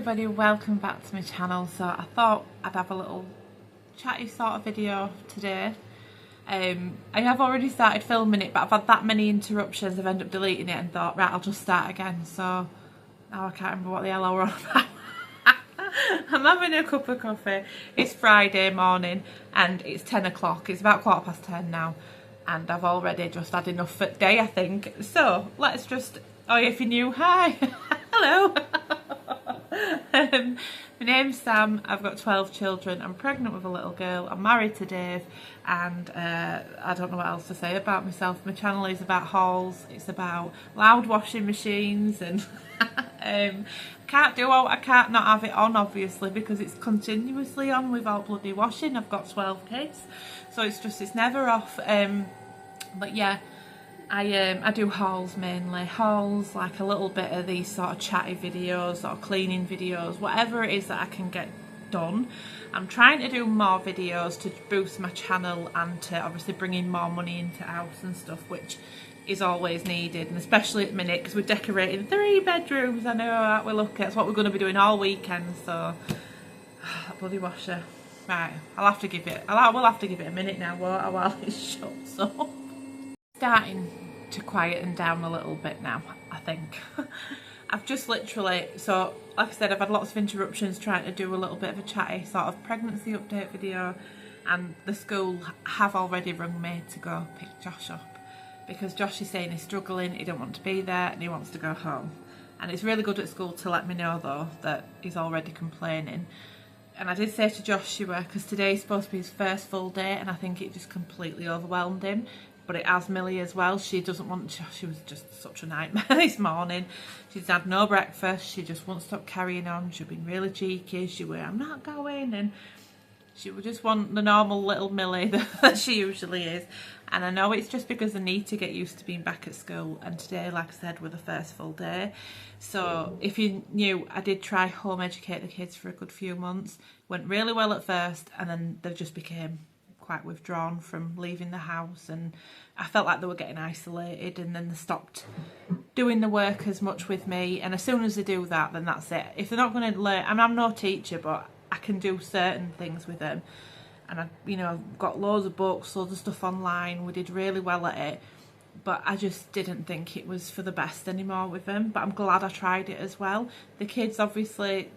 everybody, welcome back to my channel. So I thought I'd have a little chatty sort of video today. I have already started filming it, but I've had that many interruptions I've ended up deleting it and thought, right, I'll just start again. So now I can't remember what the hell I was on about. I'm having a cup of coffee. It's Friday morning and it's 10 o'clock. It's about 10:15 now and I've already just had enough for the day, I think. So let's just, oh, if you're new, hi. Hello. My name's Sam, I've got 12 children, I'm pregnant with a little girl, I'm married to Dave, and I don't know what else to say about myself. My channel is about hauls, it's about loud washing machines, and I can't not have it on, obviously, because it's continuously on without bloody washing. I've got 12 kids, so it's never off. But yeah, I do hauls mainly. Hauls, like a little bit of these sort of chatty videos or cleaning videos, whatever it is that I can get done. I'm trying to do more videos to boost my channel and to obviously bring in more money into house and stuff, which is always needed, and especially at the minute because we're decorating 3 bedrooms. I know, aren't we? Look, that's what we're going to be doing all weekend. So that bloody washer, right? We'll have to give it a minute now, won't I, while it shuts up. Starting to quieten down a little bit now, I think. I've just literally, so like I said, I've had lots of interruptions trying to do a little bit of a chatty sort of pregnancy update video, and the school have already rung me to go pick Josh up because Josh is saying he's struggling, he don't want to be there and he wants to go home. And it's really good at school to let me know though that he's already complaining. And I did say to Joshua, because today's supposed to be his first full day, and I think it just completely overwhelmed him. But it has Millie as well. She doesn't want, she was just such a nightmare this morning. She's had no breakfast. She just won't stop carrying on. She's been really cheeky. She went, I'm not going. And she would just want the normal little Millie that she usually is. And I know it's just because I need to get used to being back at school. And today, like I said, were the first full day. So if you knew, I did try home educate the kids for a good few months. Went really well at first, and then they just became quite withdrawn from leaving the house, and I felt like they were getting isolated, and then they stopped doing the work as much with me. And as soon as they do that, then that's it. If they're not going to learn, I'm no teacher, but I can do certain things with them, and I've got loads of books, loads of stuff online. We did really well at it, but I just didn't think it was for the best anymore with them. But I'm glad I tried it as well. The kids obviously,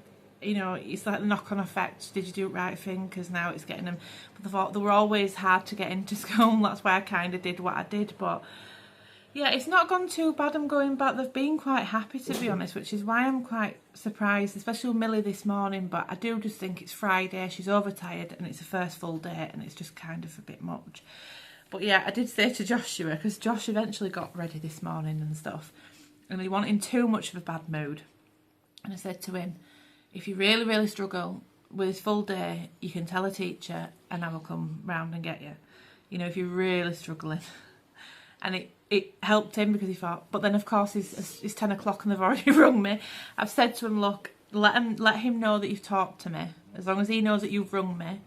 it's like the knock-on effect. Did you do the right thing? Because now it's getting them. But they were always hard to get into school. That's why I kind of did what I did. But yeah, it's not gone too bad. I'm going back. They've been quite happy, to be honest, which is why I'm quite surprised, especially with Millie this morning. But I do just think it's Friday. She's overtired and it's the first full day, and it's just kind of a bit much. But yeah, I did say to Joshua, because Josh eventually got ready this morning and stuff, and he wasn't in too much of a bad mood. And I said to him, if you really, really struggle with this full day, you can tell a teacher and I will come round and get you. If you're really struggling. And it helped him because he thought, but then of course it's 10 o'clock and they've already rung me. I've said to him, look, let him know that you've talked to me. As long as he knows that you've rung me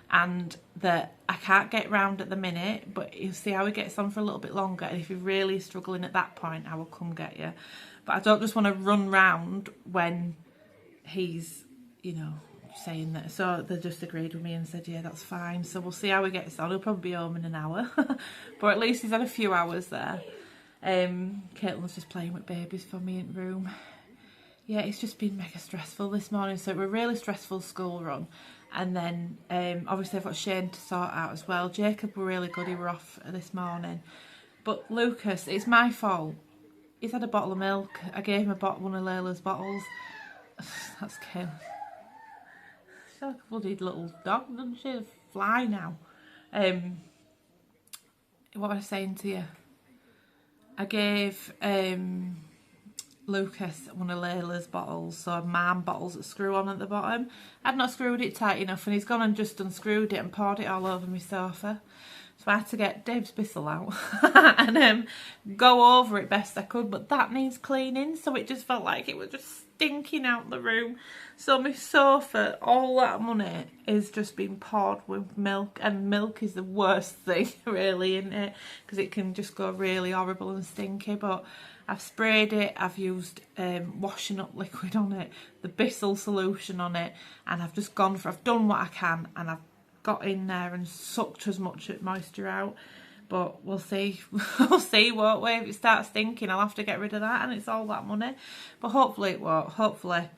and that I can't get round at the minute, but you'll see how he gets on for a little bit longer. And if you're really struggling at that point, I will come get you. But I don't just want to run round when he's saying that. So they just agreed with me and said, yeah, that's fine. So we'll see how he gets on. He'll probably be home in an hour. But at least he's had a few hours there. Caitlin's just playing with babies for me in the room. Yeah, it's just been mega stressful this morning. So it was a really stressful school run. And then obviously I've got Shane to sort out as well. Jacob were really good. He were off this morning. But Lucas, it's my fault. He's had a bottle of milk. I gave him one of Layla's bottles. That's Kayla. She's like a bloody little dog, doesn't she? A fly now. What was I saying to you? I gave Lucas one of Layla's bottles, so man bottles that screw on at the bottom. I'd not screwed it tight enough, and he's gone and just unscrewed it and poured it all over my sofa. So I had to get Dave's Bissell out and go over it best I could, but that needs cleaning, so it just felt like it was just stinking out the room. So my sofa, all that money is just being poured with milk, and milk is the worst thing really, isn't it? Because it can just go really horrible and stinky. But I've sprayed it, I've used washing up liquid on it, the Bissell solution on it, and I've just gone for, I've done what I can, and I've got in there and sucked as much moisture out. But we'll see. We'll see, won't we? If it starts stinking, I'll have to get rid of that, and it's all that money. But hopefully it won't. Hopefully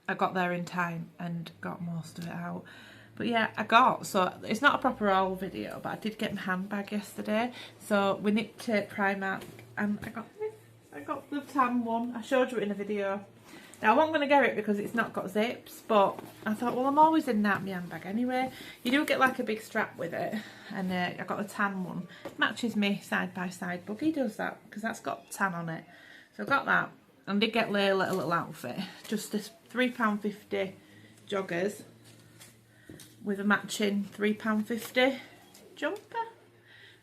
I got there in time and got most of it out. But yeah, so it's not a proper haul video, but I did get my handbag yesterday. So we nipped to Primark, and I got this. I got the tan one. I showed you it in a video. Now I wasn't going to get it because it's not got zips, but I thought, well, I'm always in that my handbag anyway. You do get like a big strap with it, and I got the tan one. Matches me side by side buggy, does that, because that's got tan on it. So I got that, and did get Layla a little outfit, just this £3.50 joggers with a matching £3.50 jumper.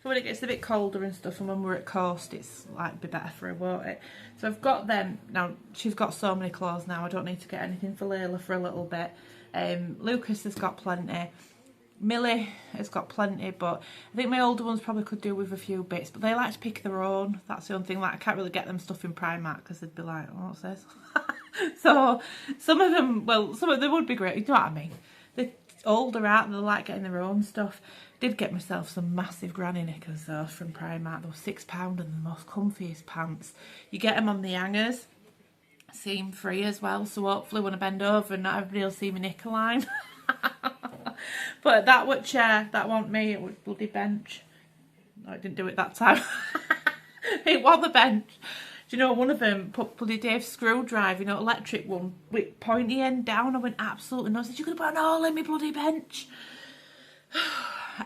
So when it gets a bit colder and stuff, and when we're at coast, it's like be better for her, won't it? So I've got them now. She's got so many clothes now, I don't need to get anything for Layla for a little bit. Lucas has got plenty, Millie has got plenty, but I think my older ones probably could do with a few bits, but they like to pick their own. That's the only thing. Like, I can't really get them stuff in Primark because they'd be like, oh, what's this? So some of them, well, some of them would be great, you know what I mean? They're older out, they like getting their own stuff. Did get myself some massive granny knickers though from Primark. They were £6 and the most comfiest pants. You get them on the hangers, seam free as well, so hopefully when I bend over not everybody will see my knicker line. But that would chair, that wasn't me, it was bloody bench. No, I didn't do it that time. It was the bench. Do you know, one of them put bloody Dave's screwdriver, you know, electric one, with pointy end down. I went absolutely nuts. I said, you could have put an hole in my bloody bench.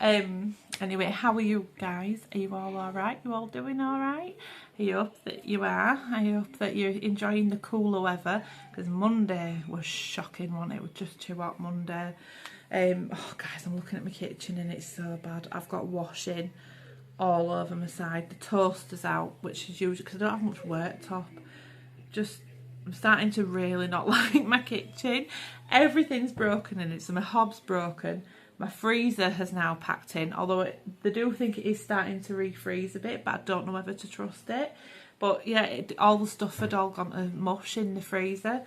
Anyway, how are you guys? Are you all alright? You all doing alright? I hope that you are. I hope that you're enjoying the cooler weather, because Monday was shocking, wasn't it? It was just too hot Monday. Oh guys, I'm looking at my kitchen and it's so bad. I've got washing all over my side. The toaster's out, which is usually because I don't have much worktop. I'm starting to really not like my kitchen. Everything's broken in it. So my hob's broken. My freezer has now packed in, although they do think it is starting to refreeze a bit, but I don't know whether to trust it. But yeah, all the stuff had all gone to mush in the freezer,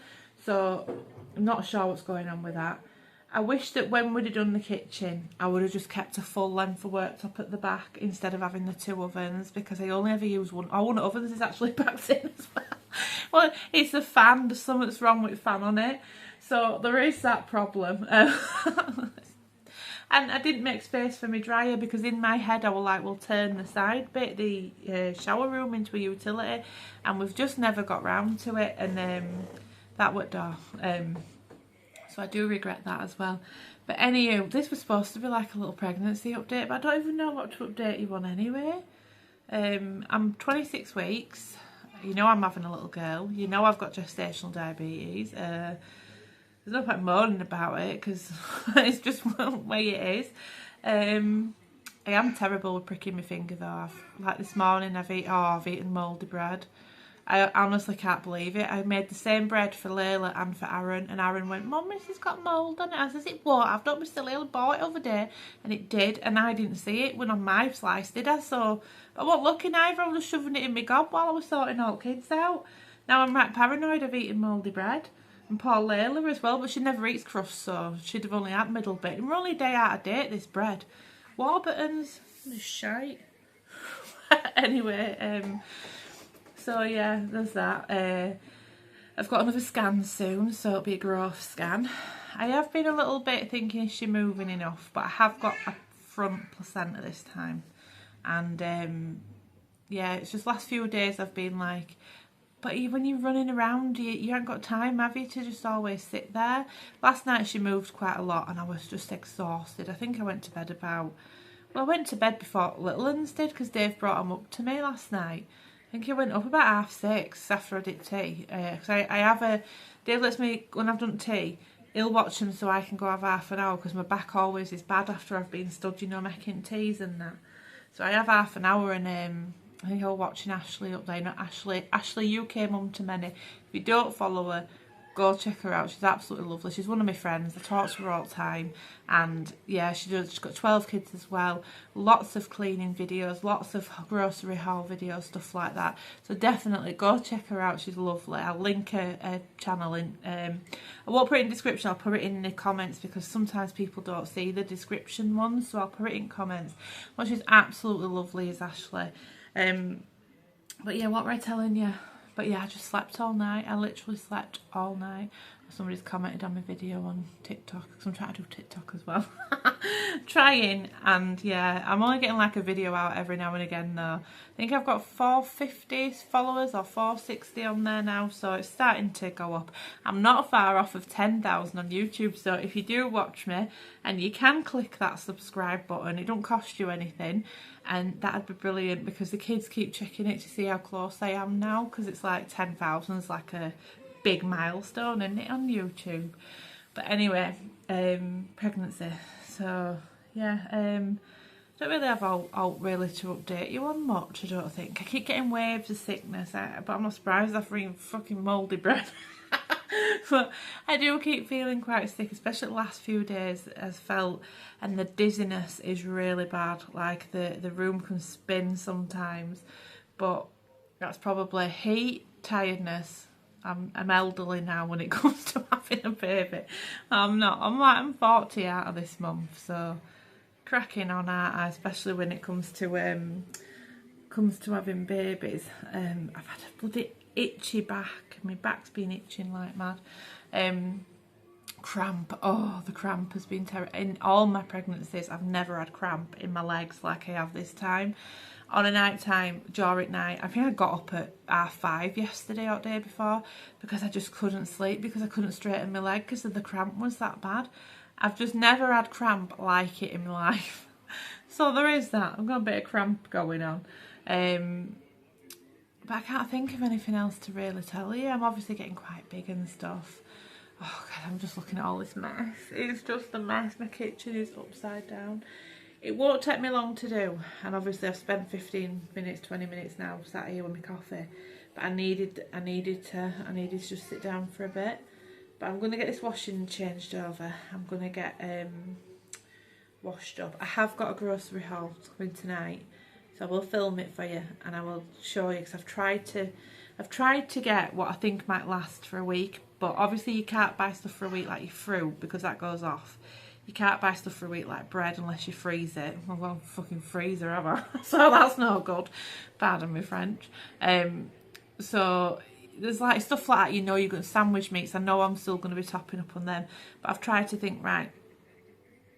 so I'm not sure what's going on with that. I wish that when we'd have done the kitchen, I would have just kept a full length of worktop at the back instead of having the two ovens, because I only ever use one. Oh, one of the ovens is actually packed in as well. Well, it's a fan, there's something that's wrong with the fan on it, so there is that problem. And I didn't make space for my dryer because in my head I was like, we'll turn the side bit, the shower room, into a utility, and we've just never got round to it, and that worked off. So I do regret that as well. But anyway, this was supposed to be like a little pregnancy update, but I don't even know what to update you on anyway. I'm 26 weeks. You know I'm having a little girl. You know I've got gestational diabetes. There's no point moaning about it because it's just the way it is. I am terrible with pricking my finger though. Like this morning I've eaten mouldy bread. I honestly can't believe it. I made the same bread for Layla and for Aaron, and Aaron went, Mum, this has got mould on it. I says, it won't. I've not been silly. I bought it over there. And it did, and I didn't see it when on my slice, did I? So I wasn't looking either. I was shoving it in my gob while I was sorting all kids out. Now I'm right paranoid of eating mouldy bread. And poor Layla as well, but she never eats crust, so she'd have only had middle bit. And we're only a day out of date, this bread. Warburton's, this shite. Anyway, so yeah, there's that. I've got another scan soon, so it'll be a growth scan. I have been a little bit thinking, is she moving enough? But I have got a front placenta this time. And yeah, it's just last few days I've been like, but when you're running around, you haven't got time, have you, to just always sit there? Last night she moved quite a lot and I was just exhausted. I think I went to bed about, well, I went to bed before little ones did because Dave brought them up to me last night. I think I went up about 6:30 after I did tea. Because I have Dave lets me, when I've done tea, he'll watch them so I can go have half an hour because my back always is bad after I've been stood, you know, making teas and that. So I have half an hour, and I think I'm watching Ashley up there. Not Ashley UK Mum to Many. If you don't follow her, go check her out. She's absolutely lovely. She's one of my friends. I talk to her all the time. And yeah, she's got 12 kids as well. Lots of cleaning videos, lots of grocery haul videos, stuff like that. So definitely go check her out. She's lovely. I'll link her channel in. I won't put it in the description. I'll put it in the comments because sometimes people don't see the description ones. So I'll put it in comments. Well, she's absolutely lovely, is Ashley. But yeah, what were I telling you? But yeah, I just slept all night. I literally slept all night. Somebody's commented on my video on TikTok because I'm trying to do TikTok as well. Trying, and yeah, I'm only getting like a video out every now and again though. I think I've got 450 followers or 460 on there now, so it's starting to go up. I'm not far off of 10,000 on YouTube, so if you do watch me, and you can click that subscribe button, it don't cost you anything, and that'd be brilliant because the kids keep checking it to see how close I am now, because it's like 10,000 is like a big milestone, isn't it, on YouTube? But anyway, pregnancy. So yeah, don't really have out really to update you on much, I don't think. I keep getting waves of sickness, but I'm not surprised after eating fucking mouldy bread. But I do keep feeling quite sick, especially the last few days as felt, and the dizziness is really bad. Like the room can spin sometimes, but that's probably heat, tiredness. I'm elderly now when it comes to having a baby. I'm 40 out of this month, so cracking on, aren't I? Especially when it comes to having babies. I've had a bloody itchy back. My back's been itching like mad. Cramp. Oh, the cramp has been terrible. In all my pregnancies, I've never had cramp in my legs like I have this time. On a night time, during night, I think I got up at 5:30 yesterday or the day before because I just couldn't sleep because I couldn't straighten my leg because the cramp was that bad. I've just never had cramp like it in my life. So there is that. I've got a bit of cramp going on. But I can't think of anything else to really tell you. I'm obviously getting quite big and stuff. Oh God, I'm just looking at all this mess. It's just a mess. My kitchen is upside down. It won't take me long to do, and obviously I've spent 15 minutes, 20 minutes now sat here with my coffee. But I needed to just sit down for a bit. But I'm gonna get this washing changed over. I'm gonna get washed up. I have got a grocery haul coming tonight, so I will film it for you and I will show you because I've tried to get what I think might last for a week. But obviously you can't buy stuff for a week like your fruit because that goes off. You can't buy stuff for a week like bread unless you freeze it. I've got a fucking freezer, have I? So that's no good. Pardon me French. So there's like stuff like that, you know, you've got sandwich meats. I know I'm still going to be topping up on them. But I've tried to think, right,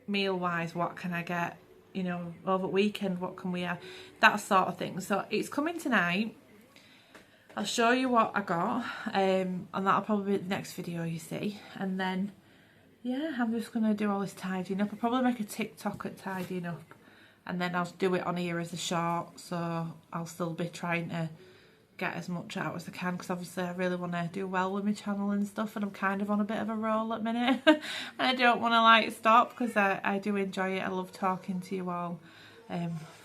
meal-wise, what can I get? You know, over weekend, what can we have? That sort of thing. So it's coming tonight. I'll show you what I got. And that'll probably be the next video you see. And then yeah, I'm just going to do all this tidying up. I'll probably make a TikTok at tidying up. And then I'll do it on here as a short. So I'll still be trying to get as much out as I can. Because obviously I really want to do well with my channel and stuff. And I'm kind of on a bit of a roll at the minute. And I don't want to like stop because I do enjoy it. I love talking to you all.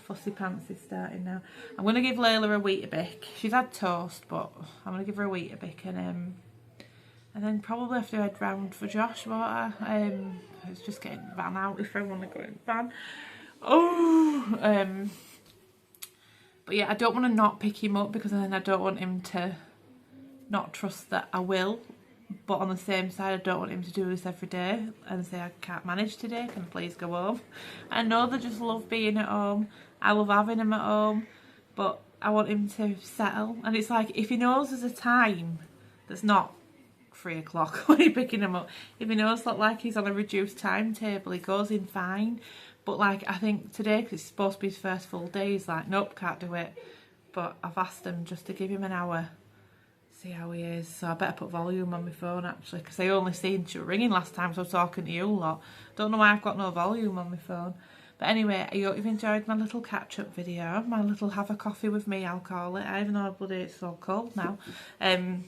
Fussy Pants is starting now. I'm going to give Layla a Weetabix. She's had toast, but I'm going to give her a Weetabix. And then probably have to head round for Josh, won't I? It's just getting van out if I want to go in van. Oh, but yeah, I don't want to not pick him up because then I don't want him to not trust that I will. But on the same side, I don't want him to do this every day and say I can't manage today, can I please go home? I know they just love being at home. I love having him at home, but I want him to settle. And it's like, if he knows there's a time that's not 3 o'clock when you're picking him up, if he knows that like he's on a reduced timetable, he goes in fine. But like I think today, because it's supposed to be his first full day, he's like, nope, can't do it. But I've asked him just to give him an hour, see how he is. So I better put volume on my phone actually, because I only seen you ringing last time, so I was talking to you a lot. Don't know why I've got no volume on my phone. But anyway, I hope you've enjoyed my little catch-up video, my little have a coffee with me, I'll call it. Even though bloody it's so cold now. And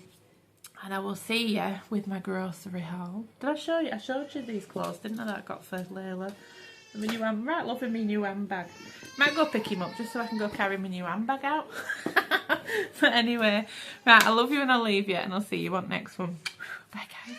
I will see you with my grocery haul. Did I show you? I showed you these clothes, didn't I, that I got for Layla? My new handbag. Right, loving my new handbag. Might go pick him up just so I can go carry my new handbag out. But anyway, right, I love you and I'll leave you and I'll see you on next one. Bye guys.